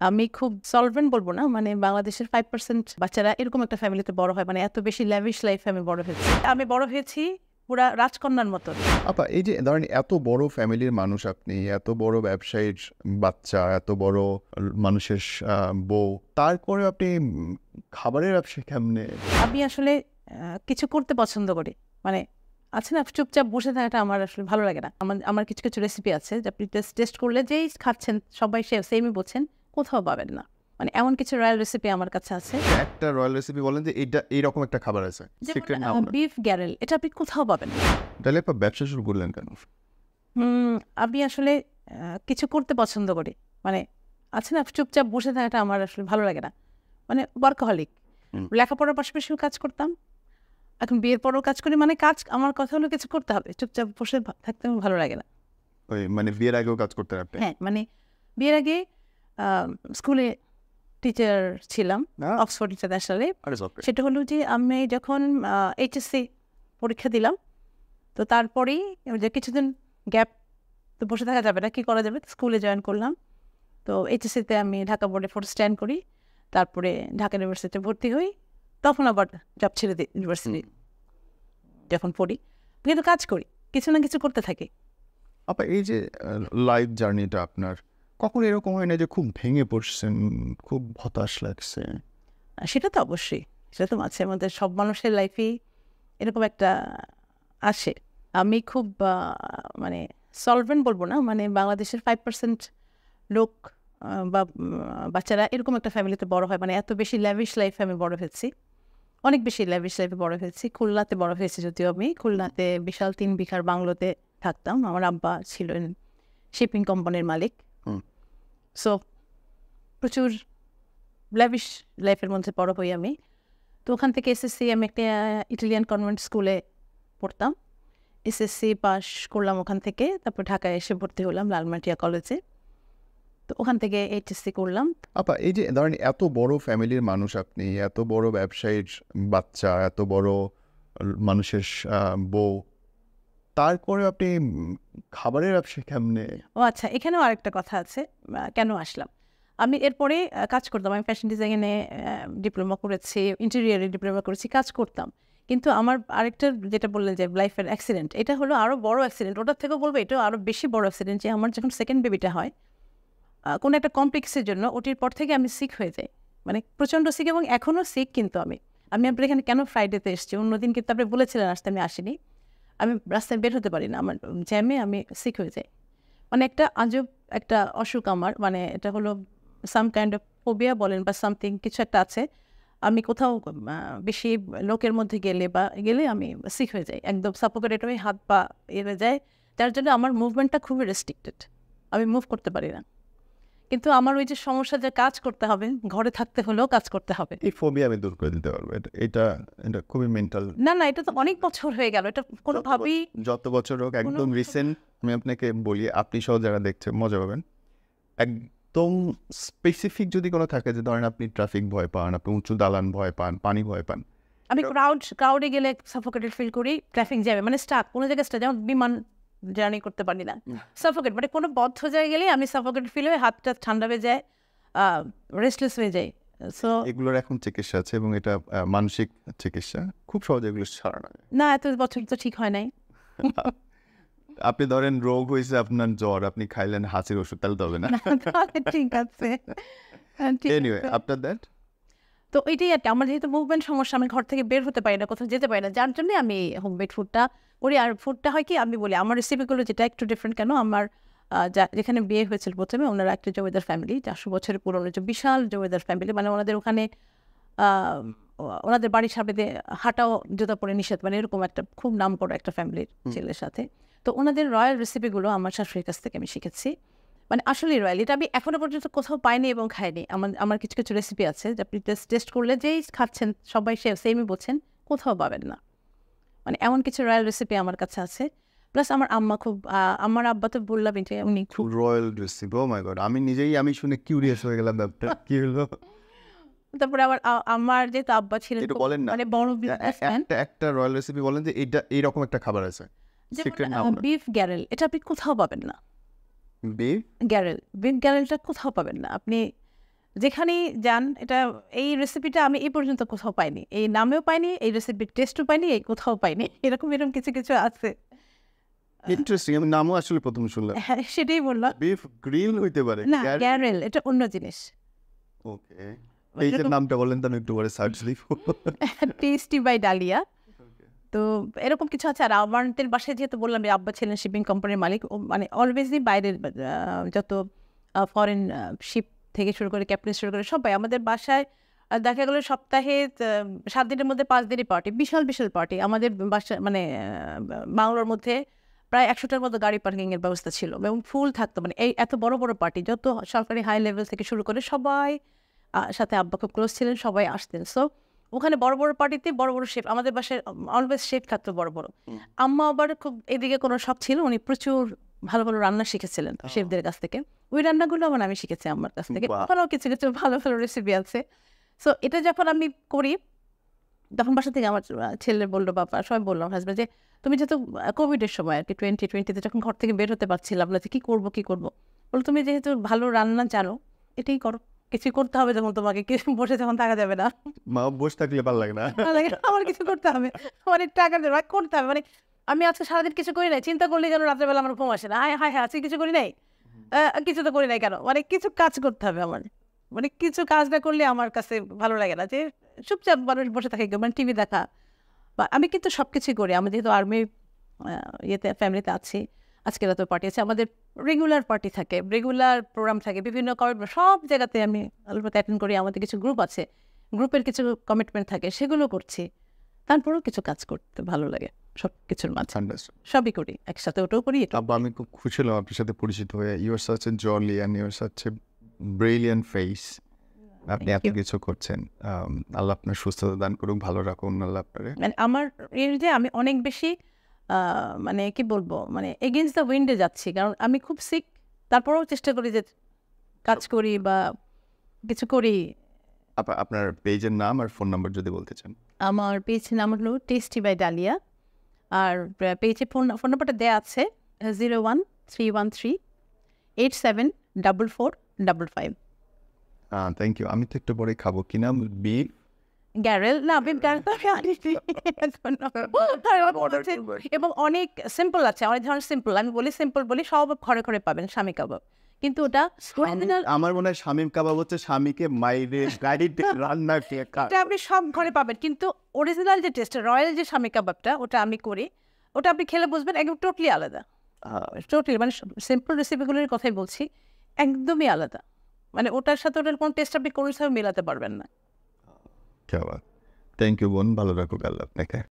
আমি খুব সলভেন্ট বলব না। মানে বাংলাদেশের 5% বাচ্চারা এরকম একটা ফ্যামিলিতে বড় হয়। মানে এত বেশি ল্যাভিশ লাইফে আমি বড় হয়েছি। আমি বড় হয়েছি পুরা রাজকন্যার মতন। আপা এই যে ধরেন এত বড় ফ্যামিলির মানুষ আপনি, এত বড় ব্যবসায়ীর বাচ্চা, এত বড় মানুষের বউ, তারপরেও আপনি খাবারের ব্যবসা কেমনে? আমি আসলে কিছু করতে পছন্দ করি। মানে আছে না চুপচাপ বসে থাকাটা আমার আসলে ভালো লাগে না। আমার কিছু রেসিপি আছে যে আপনি টেস্ট করলে যেই খাচ্ছেন সবাই সেমই বলছেন, কোথাও পাবেন না। মানে এমন কিছু রয়্যাল রেসিপি আমার কাছে আছে। একটা রয়্যাল রেসিপি বলেন যে এইটা এইরকম একটা খাবার আছে, সিক্রেট নাম না। বিফ গ্যারেল, এটা আপনি কোথাও পাবেন না। তাহলে আপা ব্যবসা শুরু করলেন কেন? আমি আসলে কিছু করতে পছন্দ করি। মানে আছে না চুপচাপ বসে থাকাটা আমার আসলে ভালো লাগে না। মানে ওয়ার্কাহলিক। লেখাপড়ার পাশাপাশিও কাজ করতাম। এখন বিয়ের পরেও কাজ করি। মানে কাজ, আমার কথা হলো কিছু করতে হবে। চুপচাপ বসে থাকতে আমার ভালো লাগে না। ওই মানে বিয়ের আগেও কাজ করতেন আপনি? হ্যাঁ, মানে বিয়ের আগে স্কুলে টিচার ছিলাম, অক্সফোর্ড ইন্টারন্যাশনালে। সেটা হলো যে আমি যখন এইচএসসি পরীক্ষা দিলাম, তো তারপরেই ওই যে কিছুদিন গ্যাপ, তো বসে থাকা যাবে না, কী করা যাবে, স্কুলে জয়েন করলাম। তো এইচএসসিতে আমি ঢাকা বোর্ডে 4th স্ট্যান্ড করি। তারপরে ঢাকা ইউনিভার্সিটিতে ভর্তি হই। তখন আবার জব ছেড়ে দিই ইউনিভার্সিটি যখন পড়ি। কিন্তু কাজ করি, কিছু না কিছু করতে থাকি। আপা এই যে লাইফ জার্নিটা আপনার, কখন এরকম হয় না যে খুব ভেঙে পড়ছেন, খুব হতাশ লাগছে? সেটা তো অবশ্যই, সেটা তো মাঝে মধ্যে সব মানুষের লাইফেই এরকম একটা আসে। আমি খুব মানে সলভেন্ট বলবো না। মানে বাংলাদেশের 5% লোক বা বাচ্চারা এরকম একটা ফ্যামিলিতে বড় হয়। মানে এত বেশি ল্যাভিশ লাইফে আমি বড় হয়েছি, অনেক বেশি ল্যাভিশ লাইফে বড় হয়েছি। খুলনাতে বড় হয়েছি, যদিও আমি খুলনাতে বিশাল 3 বিঘার বাংলোতে থাকতাম। আমার আব্বা ছিলেন শিপিং কোম্পানির মালিক। সো প্রচুর ল্যাভিশ লাইফের মধ্যে বড় হই আমি। তো ওখান থেকে এসএসসি, আমি একটা ইটালিয়ান কনভেন্ট স্কুলে পড়তাম। এসএসসি পাস করলাম ওখান থেকে। তারপর ঢাকায় এসে ভর্তি হলাম লালমাটিয়া কলেজে। তো ওখান থেকে এইচএসসি করলাম। আপা এই যে ধরেন এত বড় ফ্যামিলির মানুষ আপনি, এত বড় ব্যবসায়ীর বাচ্চা, এত বড় মানুষের বউ, তারপরে আপনি খাবারের ব্যবসা কেমনে? ও আচ্ছা, এখানেও আরেকটা কথা আছে কেন আসলাম। আমি এরপরে কাজ করতাম। আমি ফ্যাশন ডিজাইনে ডিপ্লোমা করেছি, ইন্টেরিয়ারে ডিপ্লোমা করেছি, কাজ করতাম। কিন্তু আমার আরেকটা, যেটা বললেন যে লাইফের অ্যাক্সিডেন্ট, এটা হলো আরও বড় অ্যাক্সিডেন্ট। ওটার থেকেও বলবো এটা আরও বেশি বড় অ্যাক্সিডেন্ট, যে আমার যখন সেকেন্ড বেবিটা হয়, কোনো একটা কমপ্লেক্সের জন্য ওটির পর থেকে আমি সিক হয়ে যাই। মানে প্রচণ্ড সিক, এবং এখনও সিক। কিন্তু আমি আপনার এখানে কেন ফ্রাইডেতে এসেছি, অন্যদিন কিন্তু আপনি বলেছিলেন আসতে, আমি আসিনি। আমি রাস্তায় বের হতে পারি না, আমার জ্যামে আমি সিক হয়ে যাই। মানে একটা আজব একটা অসুখ আমার। মানে এটা হলো সাম কাইন্ড অফ ফোবিয়া বলেন বা সামথিং, কিছু একটা আছে। আমি কোথাও বেশি লোকের মধ্যে গেলে আমি সিক হয়ে যাই, একদম সাফোকেটেড হয়ে হাত পা হয়ে যায়। যার জন্য আমার মুভমেন্টটা খুবই রেস্ট্রিক্টেড, আমি মুভ করতে পারি না। কিন্তু আমার ওই যে সমস্যা, যে কাজ করতে হবে, ঘরে থাকতে হলেও কাজ করতে হবে। এই ফোবিয়া আমি দূর করে দিতে পারবো। এটা এটা খুবই মেন্টাল। না না, এটা তো অনেক বছর হয়ে গেল, এটা কোনোভাবেই। যত বছর হোক, একদম রিসেন্ট আমি আপনাকে বলি, আপনি সহ যারা দেখছে মজা পাবেন। একদম স্পেসিফিক যদি কোনো থাকে, যে ধরেন আপনি ট্রাফিক ভয় পান, আপনি উঁচু দালান ভয় পান, পানি ভয় পান। আমি ক্রাউডে গেলে সাফোকেটেড ফিল করি, ট্রাফিক জ্যামে, মানে স্টাক কোনো জায়গায় স্টাক, যেমন বিমান জার্নি করতে পারি না, সাফোকেট। মানে কোনো বদ্ধ জায়গায় গেলে আমি সাফোকেটেড ফিল হয়ে হাতটা ঠান্ডা হয়ে যায়, রেস্টলেস হয়ে যায়। সো এগুলোর এখন চিকিৎসা আছে, এবং এটা মানসিক চিকিৎসা, খুব সহজে এগুলো সারানো যায়। না, এত বছর তো ঠিক হয় নাই। আপনি ধরেন রোগ হয়েছে, আপনার জ্বর, আপনি খাইলেন হাঁচির ওষুধ, তাহলে তো হবে না। তাহলে ঠিক আছে, ঠিক এনিওয়ে, আছে। আফটার দ্যাট তো এটাই আর কি, আমার যেহেতু মুভমেন্ট সমস্যা, আমি ঘর থেকে বের হতে পারি না, কোথাও যেতে পারি না, যার জন্য আমি হোমমেড ফুডটা করি। আর ফুডটা হয় কি, আমি বলি আমার রেসিপিগুলো যেটা একটু ডিফারেন্ট কেন, আমার যেখানে বিয়ে হয়েছিল প্রথমে, ওনারা একটা জমিদার ফ্যামিলি, 400 বছরের পুরনো, যে বিশাল জমিদার ফ্যামিলি। মানে ওনাদের ওখানে ওনাদের বাড়ির সামনে দিয়ে হাঁটাও জুতা পরে নিষেধ, মানে এরকম একটা খুব নাম করা একটা ফ্যামিলির ছেলের সাথে। তো ওনাদের রয়্যাল রেসিপিগুলো আমার শাশুড়ির কাছ থেকে আমি শিখেছি। মানে আসলেই রয়্যাল, এটা আমি এখনো পর্যন্ত কোথাও পাইনি এবং খাইনি। আমার কিছু রেসিপি আছে যে আপনি টেস্ট করলে যেই খাচ্ছেন সবাই সেমই বলছেন, কোথাও পাবেন না। মানে এমন কিছু রয়্যাল রেসিপি আমার কাছে আছে। প্লাস আমার আম্মা খুব, আমার আব্বা তো বললাম যে উনি খুব রয়্যাল রেসিপি, ও মাই গড, আমি শুনে কিউরিয়াস হয়ে গেলাম ব্যাপারটা কি হলো। তারপরে আবার আমার যেহেতু আব্বা ছিলেন একটু খুব বলেন না, মানে বড় বিজনেসম্যান, একটা রয়্যাল রেসিপি বলেন যে এইটা এইরকম একটা খাবার আছে, সিক্রেট নাম যেমন না। বিফ গ্যারেল, এটা আপনি কোথাও পাবেন না। বিফ বিফ গ্যারেলটা কোথাও পাবেন না। আপনি যেখানেই যান এটা এই রেসিপিটা আমি এই পর্যন্ত কোথাও পাইনি, এই নামেও পাইনি, এই রেসিপির টেস্টও পাইনি, এই কোথাও পাইনি, এরকম এরকম কিছু কিছু আছে। ইন্টারেস্টিং, আমি নামও আসলে প্রথম শুনলাম। হ্যাঁ সেটাই বললাম। বিফ গ্রিল হইতে পারে? না গ্যারেল এটা অন্য জিনিস। ওকে, এই যে নামটা বলেন তো আমি একটু পরে সার্চ দিব। Tasty by Dalia. তো এরকম কিছু আছে। আর আমাদের বাসায় যেহেতু বললাম যে আব্বা ছিলেন শিপিং কোম্পানির মালিক, মানে অলওয়েজই বাইরের যত ফরেন শিপ থেকে শুরু করে ক্যাপ্টেন শুরু করে সবাই আমাদের বাসায় দেখা গেলো সপ্তাহে 7 দিনের মধ্যে 5 দিনই পার্টি, বিশাল বিশাল পার্টি। আমাদের বাসা মানে বাংলার মধ্যে প্রায় 100টার মতো গাড়ি পার্কিংয়ের ব্যবস্থা ছিল এবং ফুল থাকতো, মানে এই এত বড় বড় পার্টি, যত সরকারি হাই লেভেল থেকে শুরু করে সবাই সাথে আব্বা খুব ক্লোজ ছিলেন, সবাই আসতেন। সো ওখানে বড় বড় পার্টিতে বড় বড় শেফ, আমাদের বাসায় অলওয়েজ শেফ থাকতো বড় বড়। আম্মা আবার খুব এদিকে কোনো শখ ছিল, উনি প্রচুর ভালো ভালো রান্না শিখেছিলেন শেফদের কাছ থেকে। ওই রান্নাগুলো আমার আমি শিখেছি আম্মার কাছ থেকে। ওখানেও কিছু কিছু ভালো ভালো রেসিপি আছে। সো এটা যখন আমি করি তখন বাসা থেকে আমার ছেলে বললো, বাবা সবাই বললাম, হাজব্যান্ড, যে তুমি যেহেতু কোভিডের সময় আর কি 2020-তে যখন ঘর থেকে বের হতে পারছিলাম না যে কী করবো বলো তুমি যেহেতু ভালো রান্না জানো এটাই করো, কিছু করতে হবে যখন তোমাকে, কিছু বসে যখন থাকা যাবে না। মা বসে থাকলে ভালো লাগে না, আমার কিছু করতে হবে, অনেক টাকা করতে হবে। মানে আমি আজকে সারাদিন কিছু করি নাই, চিন্তা করলে যেন রাত্রেবেলা আমার ঘুম আসে না। হ্যাঁ আজকে কিছু করি নাই, কিছু তো করি নাই কেন, মানে কিছু কাজ করতে হবে আমার। মানে কিছু কাজ না করলে আমার কাছে ভালো লাগে না, যে চুপচাপ মানুষ বসে থাকে মানে টিভি দেখা। বা আমি কিন্তু সব কিছুই করি। আমি যেহেতু আর্মি ইয়েতে ফ্যামিলিতে আছি, আজকে রাতে পার্টি আছে, আমাদের রেগুলার পার্টি থাকে, রেগুলার প্রোগ্রাম থাকে, বিভিন্ন সব জায়গাতে আমি অ্যাটেন্ড করি। আমাদের কিছু গ্রুপ আছে, গ্রুপের কিছু কমিটমেন্ট থাকে, সেগুলো করছি। তারপরেও কিছু কাজ করতে ভালো লাগে সব কিছুর মাঝে, সবই করি একসাথে, ওটাও করি। আব্বা আমি খুব খুশি হলাম আপনার সাথে পরিচিত হয়ে। You are such a jolly and you are such a brilliant face. আপনি এত কিছু করছেন, আল্লাহ আপনার সুস্থতা দান করুক, ভালো রাখুন আল্লাহ আপনারে। মানে আমার এর যে আমি অনেক বেশি মানে কি বলবো, মানে এগেইনস্ট দ্য উইন্ডে যাচ্ছি, কারণ আমি খুব সিক, তারপরেও চেষ্টা করি যে কাজ করি বা কিছু করি। আপনার পেজের নাম আর ফোন নাম্বার যদি বলতে চান। আমার পেজের নাম হলো টেস্টি বাই ডালিয়া, আর পেজে ফোন নাম্বারটা দেওয়া আছে 01313874455। Thank you. আমি তো একটু পরে খাবো। কি নাম? বিফ গ্যারেল না, বিফ গ্যারেল তো আমি আনিনি এবং অনেক সিম্পল আছে, অনেক ধরনের সিম্পল। আমি বলি সিম্পল বলি, সব ঘরে ঘরে পাবেন স্বামী কাবাব, কিন্তু ওটা আমার মনে হয় শামীম কাবাব হচ্ছে স্বামীকে মাইরে গাড়িতে রান্না এটা আপনি সব ঘরে পাবেন, কিন্তু অরিজিনাল যে টেস্ট রয়্যাল যে স্বামী কাবাবটা, ওটা আমি করি, ওটা আপনি খেলে বুঝবেন একদম টোটালি আলাদা। টোটালি মানে সিম্পল রেসিপিগুলোর কথাই বলছি, একদমই আলাদা। মানে ওটার সাথে ওটার কোনো টেস্ট আপনি কোনো হিসাবে মেলাতে পারবেন না। থ্যাংক ইউ বোন, ভালো রাখুক আল্লাহ আপনাকে।